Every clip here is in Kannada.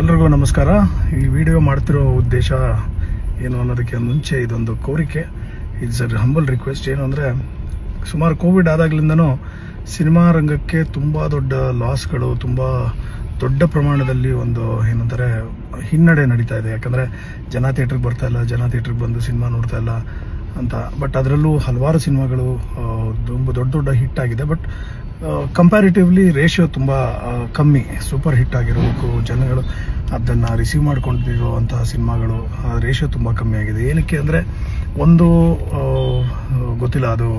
ಎಲ್ರಿಗೂ ನಮಸ್ಕಾರ. ಈ ವಿಡಿಯೋ ಮಾಡ್ತಿರೋ ಉದ್ದೇಶ ಏನು ಅನ್ನೋದಕ್ಕೆ ಮುಂಚೆ ಇದೊಂದು ಕೋರಿಕೆ. It's a humble request. ಏನು ಅಂದರೆ, ಸುಮಾರು ಕೋವಿಡ್ ಆದಾಗ್ಲಿಂದನೂ ಸಿನಿಮಾ ರಂಗಕ್ಕೆ ತುಂಬ ದೊಡ್ಡ ಲಾಸ್ಗಳು, ತುಂಬ ದೊಡ್ಡ ಪ್ರಮಾಣದಲ್ಲಿ ಒಂದು ಏನಂತಾರೆ ಹಿನ್ನಡೆ ನಡೀತಾ ಇದೆ. ಯಾಕಂದರೆ ಜನ ಥಿಯೇಟ್ರಿಗೆ ಬರ್ತಾ ಇಲ್ಲ, ಜನ ಥಿಯೇಟ್ರಿಗೆ ಬಂದು ಸಿನಿಮಾ ನೋಡ್ತಾ ಇಲ್ಲ ಅಂತ. ಬಟ್ ಅದರಲ್ಲೂ ಹಲವಾರು ಸಿನಿಮಾಗಳು ತುಂಬ ದೊಡ್ಡ ದೊಡ್ಡ ಹಿಟ್ ಆಗಿದೆ. ಬಟ್ ಕಂಪ್ಯಾರಿಟಿವ್ಲಿ ರೇಷಿಯೋ ತುಂಬ ಕಮ್ಮಿ. ಸೂಪರ್ ಹಿಟ್ ಆಗಿರೋದಕ್ಕೂ ಜನಗಳು ಅದನ್ನು ರಿಸೀವ್ ಮಾಡ್ಕೊಂಡಿರುವಂತಹ ಸಿನಿಮಾಗಳು ರೇಷಿಯೋ ತುಂಬ ಕಮ್ಮಿ ಆಗಿದೆ. ಏನಕ್ಕೆ ಅಂದರೆ, ಒಂದು ಗೊತ್ತಿಲ್ಲ, ಅದು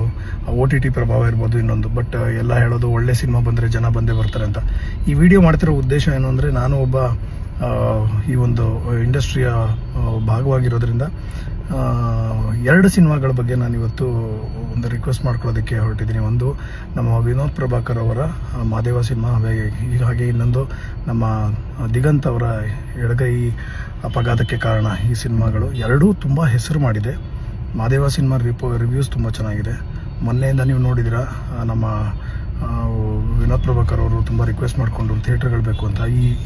OTT ಪ್ರಭಾವ ಇರ್ಬೋದು, ಇನ್ನೊಂದು. ಬಟ್ ಎಲ್ಲ ಹೇಳೋದು ಒಳ್ಳೆ ಸಿನಿಮಾ ಬಂದರೆ ಜನ ಬಂದೇ ಬರ್ತಾರೆ ಅಂತ. ಈ ವಿಡಿಯೋ ಮಾಡ್ತಿರೋ ಉದ್ದೇಶ ಏನು ಅಂದರೆ, ನಾನು ಒಬ್ಬ ಈ ಒಂದು ಇಂಡಸ್ಟ್ರಿಯ ಭಾಗವಾಗಿರೋದ್ರಿಂದ ಎರಡು ಸಿನಿಮಾಗಳ ಬಗ್ಗೆ ನಾನು ಇವತ್ತು ಒಂದು ರಿಕ್ವೆಸ್ಟ್ ಮಾಡ್ಕೊಳ್ಳೋದಕ್ಕೆ ಹೊರಟಿದ್ದೀನಿ. ಒಂದು ನಮ್ಮ ವಿನೋದ್ ಪ್ರಭಾಕರ್ ಅವರ ಮಾದೇವ ಸಿನಿಮಾ, ಹಾಗೆ ಇನ್ನೊಂದು ನಮ್ಮ ದಿಗಂತ್ ಅವರ ಎಡಗೈ ಅಪಘಾತಕ್ಕೆ ಕಾರಣ. ಈ ಸಿನಿಮಾಗಳು ಎರಡೂ ತುಂಬ ಹೆಸರು ಮಾಡಿದೆ. ಮಾದೇವ ಸಿನಿಮಾ ರಿವ್ಯೂಸ್ ತುಂಬ ಚೆನ್ನಾಗಿದೆ. ಮೊನ್ನೆಯಿಂದ ನೀವು ನೋಡಿದಿರ, ನಮ್ಮ ವಿನೋದ್ ಪ್ರಭಾಕರ್ ಅವರು ತುಂಬ ರಿಕ್ವೆಸ್ಟ್ ಮಾಡಿಕೊಂಡ್ರು ಥಿಯೇಟರ್ಗಳು ಬೇಕು ಅಂತ.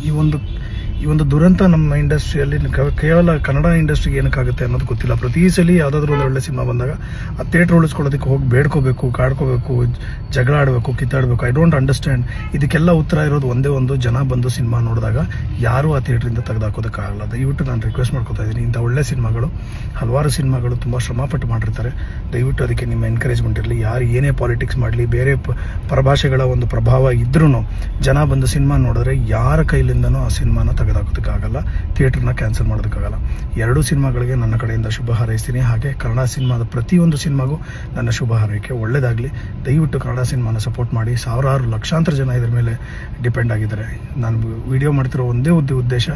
ಈ ಒಂದು ದುರಂತ ನಮ್ಮ ಇಂಡಸ್ಟ್ರಿಯಲ್ಲಿ ಕೇವಲ ಕನ್ನಡ ಇಂಡಸ್ಟ್ರಿಗೆ ಏನಕ್ಕಾಗುತ್ತೆ ಅನ್ನೋದು ಗೊತ್ತಿಲ್ಲ. ಪ್ರತಿ ಸಲ ಯಾವುದಾದ್ರೂ ಒಂದು ಒಳ್ಳೆ ಸಿನಿಮಾ ಬಂದಾಗ ಆ ಥಿಯೇಟ್ರ್ ಉಳಿಸ್ಕೊಳ್ಳೋದಕ್ಕೆ ಹೋಗಿ ಬೇಡ್ಕೋಬೇಕು, ಕಾಡ್ಕೋಬೇಕು, ಜಗಳ ಆಡಬೇಕು, ಕಿತ್ತಾಡಬೇಕು. I don't understand. ಇದಕ್ಕೆಲ್ಲ ಉತ್ತರ ಇರೋದು ಒಂದೇ ಒಂದು, ಜನ ಬಂದು ಸಿನಿಮಾ ನೋಡಿದಾಗ ಯಾರೂ ಆ ಥಿಯೇಟ್ರಿಂದ ತೆಗೆದುಹಾಕೋದಕ್ಕಾಗಲ್ಲ. ದಯವಿಟ್ಟು ನಾನು ರಿಕ್ವೆಸ್ಟ್ ಮಾಡ್ಕೊತಾ ಇದ್ದೀನಿ, ಇಂಥ ಒಳ್ಳೆ ಸಿನಿಮಾಗಳು, ಹಲವಾರು ಸಿನಿಮಾಗಳು ತುಂಬ ಶ್ರಮಪಟ್ಟು ಮಾಡಿರ್ತಾರೆ. ದಯವಿಟ್ಟು ಅದಕ್ಕೆ ನಿಮ್ಮ ಎನ್ಕರೇಜ್ಮೆಂಟ್ ಇರಲಿ. ಯಾರು ಏನೇ ಪಾಲಿಟಿಕ್ಸ್ ಮಾಡಲಿ, ಬೇರೆ ಪರಭಾಷೆಗಳ ಒಂದು ಪ್ರಭಾವ ಇದ್ರೂ ಜನ ಬಂದು ಸಿನಿಮಾ ನೋಡಿದ್ರೆ ಯಾರ ಕೈಲಿಂದನೂ ಆ ಸಿನಿಮಾನ ತೆಗೆದುಹಾಕೋದಕ್ಕಾಗಲ್ಲ, ಥಿಯೇಟ್ರನ್ನ ಕ್ಯಾನ್ಸಲ್ ಮಾಡೋದಕ್ಕಾಗಲ್ಲ. ಎರಡೂ ಸಿನಿಮಾಗಳಿಗೆ ನನ್ನ ಕಡೆಯಿಂದ ಶುಭ ಹಾರೈಸ್ತೀನಿ. ಹಾಗೆ ಕನ್ನಡ ಸಿನಿಮಾದ ಪ್ರತಿಯೊಂದು ಸಿನಿಮಾಗೂ ನನ್ನ ಶುಭ ಹಾರೈಕೆ. ಒಳ್ಳೆಯದಾಗಲಿ. ದಯವಿಟ್ಟು ಕನ್ನಡ ಸಿನಿಮಾನ ಸಪೋರ್ಟ್ ಮಾಡಿ. ಸಾವಿರಾರು ಲಕ್ಷಾಂತರ ಜನ ಇದರ ಮೇಲೆ ಡಿಪೆಂಡ್ ಆಗಿದ್ದಾರೆ. ನಾನು ವಿಡಿಯೋ ಮಾಡ್ತಿರೋ ಒಂದೇ ಉದ್ದೇಶ,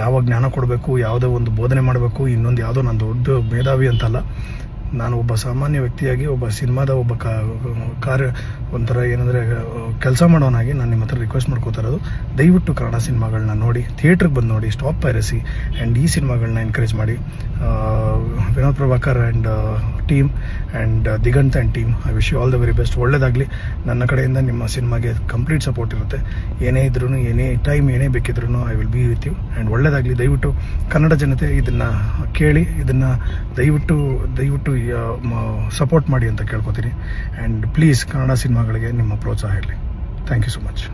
ಯಾವ ಜ್ಞಾನ ಕೊಡಬೇಕು, ಯಾವುದೋ ಒಂದು ಬೋಧನೆ ಮಾಡಬೇಕು, ಇನ್ನೊಂದು ಯಾವುದೋ ನಾನು ದೊಡ್ಡ ಮೇಧಾವಿ ಅಂತಲ್ಲ. ನಾನು ಒಬ್ಬ ಸಾಮಾನ್ಯ ವ್ಯಕ್ತಿಯಾಗಿ, ಒಬ್ಬ ಸಿನಿಮಾದ ಒಬ್ಬ ಒಂಥರ ಏನಂದರೆ ಕೆಲಸ ಮಾಡೋನಾಗಿ ನಾನು ನಿಮ್ಮ ಹತ್ರ ರಿಕ್ವೆಸ್ಟ್ ಮಾಡ್ಕೋತಾ ಇರೋದು, ದಯವಿಟ್ಟು ಕನ್ನಡ ಸಿನಿಮಾಗಳನ್ನ ನೋಡಿ, ಥಿಯೇಟ್ರಿಗೆ ಬಂದು ನೋಡಿ, ಸ್ಟಾಪ್ ಪೈರಸಿ ಆ್ಯಂಡ್ ಈ ಸಿನಿಮಾಗಳನ್ನ ಎನ್ಕರೇಜ್ ಮಾಡಿ. Vinod Prabhakar and team and Diganth and team, I wish you all the very best. ಒಳ್ಳೆಯದಾಗಲಿ. ನನ್ನ ಕಡೆಯಿಂದ ನಿಮ್ಮ ಸಿನಿಮಾಗೆ ಕಂಪ್ಲೀಟ್ ಸಪೋರ್ಟ್ ಇರುತ್ತೆ. ಏನೇ ಇದ್ರೂ, ಏನೇ ಟೈಮ್, ಏನೇ ಬೇಕಿದ್ರೂ I will be with you. And ಒಳ್ಳೆಯದಾಗಲಿ. ದಯವಿಟ್ಟು ಕನ್ನಡ ಜನತೆ ಇದನ್ನು ಕೇಳಿ, ಇದನ್ನು ದಯವಿಟ್ಟು ಸಪೋರ್ಟ್ ಮಾಡಿ ಅಂತ ಕೇಳ್ಕೊತೀನಿ. ಆ್ಯಂಡ್ ಪ್ಲೀಸ್ ಕನ್ನಡ ಸಿನಿಮಾಗಳಿಗೆ ನಿಮ್ಮ ಪ್ರೋತ್ಸಾಹ ಇರಲಿ. Thank you so much.